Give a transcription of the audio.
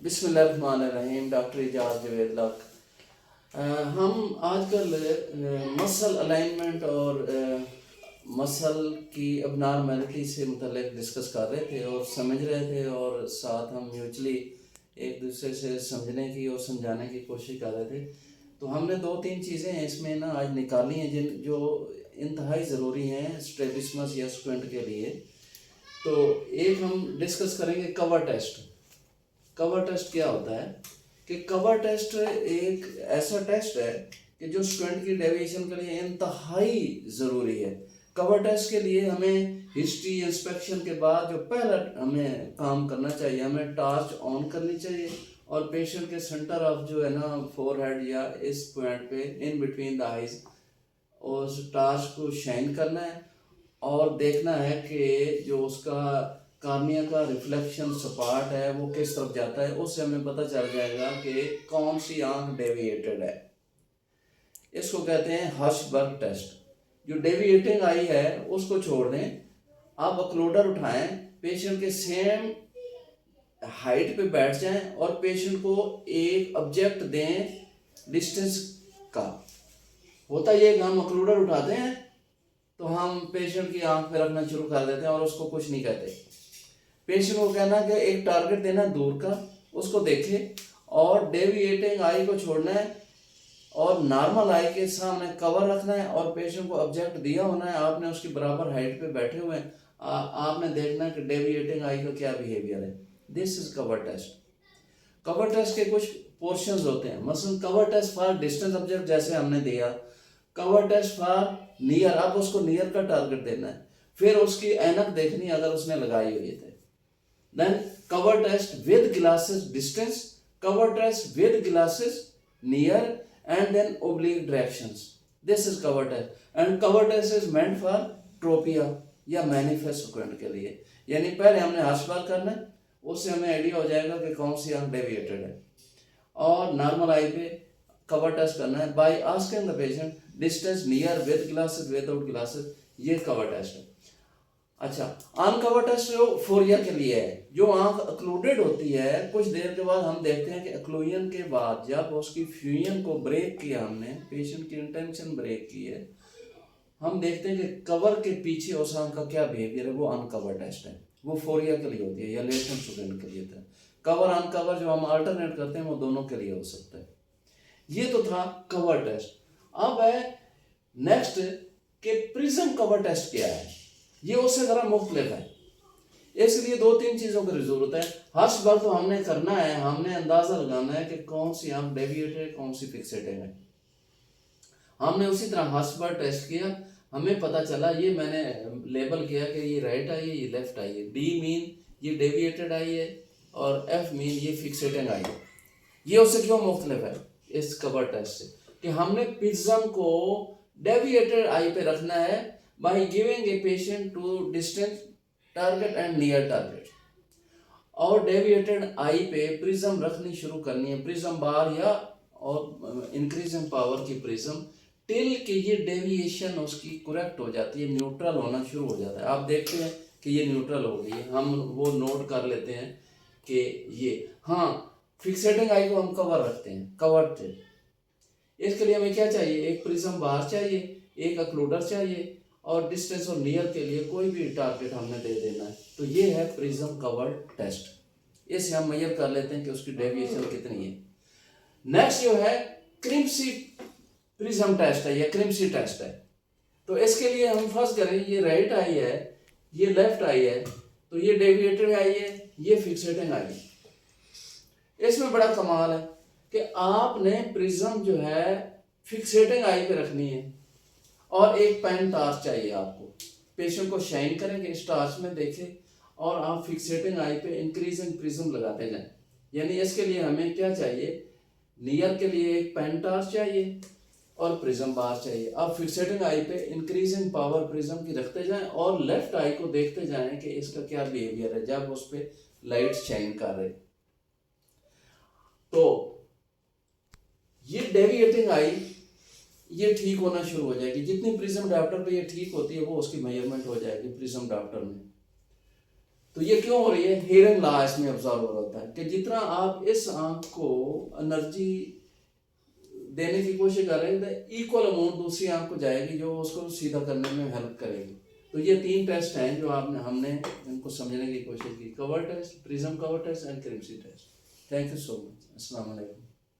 बिस्मिल्लाहिर्रहमानिर्रहीम। Doctor Ejaz Javed luck. हम आजकल मसल अलाइनमेंट और मसल की अबनॉर्मेलिटी से मुतल्लिक डिस्कस कर रहे थे और समझ रहे थे, और साथ हम म्यूचुअली एक दूसरे से समझने की और समझाने की कोशिश कर रहे थे। तो हमने दो तीन चीज़ें इसमें ना आज निकाली हैं जो इंतहाई ज़रूरी हैं स्ट्रैबिस्मस या स्क्विंट के लिए। तो एक हम डिस्कस करेंगे कवर टेस्ट। कवर टेस्ट क्या होता है कि कवर टेस्ट एक ऐसा टेस्ट है कि जो स्टूडेंट की डेविएशन के लिए इंतहाई ज़रूरी है। कवर टेस्ट के लिए हमें हिस्ट्री इंस्पेक्शन के बाद जो पहला हमें काम करना चाहिए, हमें टॉर्च ऑन करनी चाहिए और पेशेंट के सेंटर ऑफ जो है ना फोरहेड या इस पॉइंट पे इन बिटवीन द आइज उस टॉर्च को शाइन करना है और देखना है कि जो उसका कार्निया का रिफ्लेक्शन सपाट है वो किस तरफ जाता है। उससे हमें पता चल जाएगा कि कौन सी आंख डेविएटेड है। इसको कहते हैं हर्शबर्ग टेस्ट। जो डेविएटिंग आई है उसको छोड़ दें, आप अक्लूडर उठाएं, पेशेंट के सेम हाइट पे बैठ जाएं और पेशेंट को एक ऑब्जेक्ट दें डिस्टेंस का। होता ये कि हम अक्लूडर उठाते हैं तो हम पेशेंट की आंख पे रखना शुरू कर देते हैं और उसको कुछ नहीं कहते। पेशेंट को कहना कि एक टारगेट देना दूर का, उसको देखे और डेविएटिंग आई को छोड़ना है और नॉर्मल आई के सामने कवर रखना है और पेशेंट को ऑब्जेक्ट दिया होना है, आपने उसकी बराबर हाइट पे बैठे हुए हैं, आपने देखना है कि डेविएटिंग आई का क्या बिहेवियर है। This is cover test. Cover test के कुछ पोर्शंस होते हैं, मसलन cover test for distance object जैसे हमने दिया, कवर टेस्ट फॉर नियर, अब उसको नियर का टारगेट देना है, फिर उसकी ऐनक देखनी अगर उसने लगाई हुई है। Then cover test with glasses distance, cover test with glasses near, and then oblique directions. This is cover test. And cover test is meant for tropia या manifest squint के लिए। यानी पहले हमने हर्शबर्ग करना है, उससे हमें आइडिया हो जाएगा कि कौन सी आंख डेविएटेड है, और नॉर्मल आई पे कवर टेस्ट करना है by asking the patient distance near with glasses without glasses. ये कवर टेस्ट है। अच्छा, अनकवर टेस्ट जो फोरिया के लिए है, जो आंख अक्लूडेड होती है, कुछ देर के बाद हम देखते हैं कि अक्लूजन के बाद जब उसकी फ्यूजन को ब्रेक किया, हमने पेशेंट की इंटेंशन ब्रेक की है, हम देखते हैं कि कवर के पीछे उस आंख का क्या बिहेवियर है। वो अनकवर टेस्ट है, वो फोरिया के लिए होती है या लेटेंट स्टूडेंट के लिए था। कवर अनकवर जो हम अल्टरनेट करते हैं वो दोनों के लिए हो सकता है। ये तो था कवर टेस्ट। अब है नेक्स्ट कि प्रिज्म कवर टेस्ट क्या है। ये उससे ज़रा मुख्तलिफ है, इसलिए दो तीन चीज़ों की ज़रूरत है। हर्शबर्ग तो हमने करना है, हमने अंदाज़ा लगाना है कि कौन सी आंख डेविएटेड है, कौन सी फिक्सेटेड है। हमने उसी तरह हर्शबर्ग टेस्ट किया, हमें पता चला, ये मैंने लेबल किया कि ये राइट आई है, ये लेफ्ट आई है। डी मीन ये डेविएटेड आई है और एफ मीन ये फिक्सेटिंग आई है। ये उससे क्यों मुख्तलिफ है इस कवर टेस्ट से कि हमने प्रिज्म को डेविएटेड आई पे रखना है by giving a patient to distant target and near target, और डेविएटेड आई पे प्रिज्म रखनी शुरू करनी है, प्रिज्म बार या और इंक्रीजिंग पावर की प्रिज्म, टिल कि ये डेविएशन उसकी करेक्ट हो जाती है, न्यूट्रल होना शुरू हो जाता है। आप देखते हैं कि ये न्यूट्रल हो गई है, हम वो नोट कर लेते हैं कि ये, हाँ, फिक्सेटिंग आई को हम कवर रखते हैं, कवर थे। इसके लिए हमें क्या चाहिए, एक प्रिज्म बार चाहिए, एक अक्लूडर चाहिए, और डिस्टेंस और नियर के लिए कोई भी टारगेट हमने दे देना है। तो ये है प्रिज्म कवर टेस्ट। इससे हम मेजर कर लेते हैं कि उसकी डेविएशन कितनी है। नेक्स्ट जो है क्रिम्सी प्रिज्म टेस्ट है या क्रिम्सी टेस्ट है। तो इसके लिए हम फर्स्ट करें, ये राइट आई है, ये लेफ्ट आई है, तो ये डेविएटेड आई है, ये फिक्सेटिंग आई है। इसमें बड़ा कमाल है कि आपने प्रिज्म जो है फिक्सेटिंग आई पे रखनी है और एक पेन टार्च चाहिए आपको। पेशेंट को शाइन करेंगे, इस टार्च में देखें और आप फिक्सेटिंग आई पे इंक्रीजिंग प्रिज्म लगाते जाएं। यानी इसके लिए हमें क्या चाहिए, नियर के लिए एक पेन टार्च चाहिए और प्रिज्म बार चाहिए। आप फिक्सेटिंग आई पे इंक्रीजिंग पावर प्रिज्म की रखते जाएं और लेफ्ट आई को देखते जाएं कि इसका क्या बिहेवियर है जब उस पर लाइट शाइन कर रहे। तो ये डेविएटिंग आई ये ठीक होना शुरू हो जाएगी। जितनी प्रिज्म डायोप्टर पे ये ठीक होती है वो उसकी मेजरमेंट हो जाएगी प्रिज्म डायोप्टर में। तो ये क्यों हो रही है? हियरिंग लॉ इसमें ऑब्जर्व हो रहा है कि जितना आप इस आंख को एनर्जी देने की कोशिश कर रहे हैं, इक्वल अमाउंट दूसरी आंख को जाएगी जो उसको सीधा करने में हेल्प करेगी। तो ये 3 टेस्ट हैं जो हमने इनको समझने की कोशिश की: cover test, prism cover test and Krimsky test. Thank you so much. अस्सलाम वालेकुम।